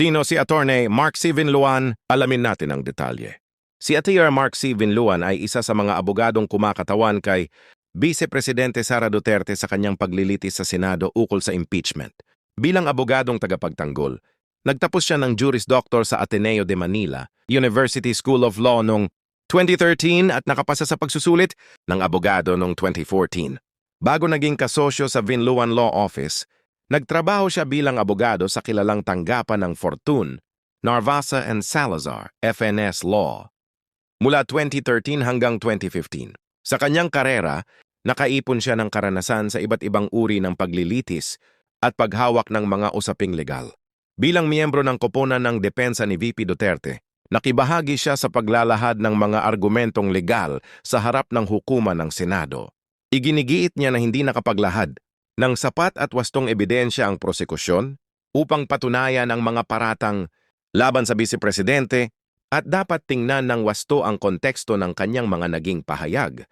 Sino si Attorney Mark C. Vinluan? Alamin natin ang detalye. Si Attorney Mark C. Vinluan ay isa sa mga abogadong kumakatawan kay Vice Presidente Sara Duterte sa kanyang paglilitis sa Senado ukol sa impeachment. Bilang abogadong tagapagtanggol, nagtapos siya ng Juris Doctor sa Ateneo de Manila, University School of Law noong 2013 at nakapasa sa pagsusulit ng abogado noong 2014. Bago naging kasosyo sa Vinluan Law Office, nagtrabaho siya bilang abogado sa kilalang tanggapan ng Fortune, Narvasa and Salazar, FNS Law, mula 2013 hanggang 2015. Sa kanyang karera, nakaipon siya ng karanasan sa iba't ibang uri ng paglilitis at paghawak ng mga usaping legal. Bilang miyembro ng koponan ng depensa ni VP Duterte, nakibahagi siya sa paglalahad ng mga argumentong legal sa harap ng hukuman ng Senado. Iginigiit niya na hindi nakapaglahad ng sapat at wastong ebidensya ang prosekusyon upang patunayan ang mga paratang laban sa Vice Presidente at dapat tingnan ng wasto ang konteksto ng kanyang mga naging pahayag.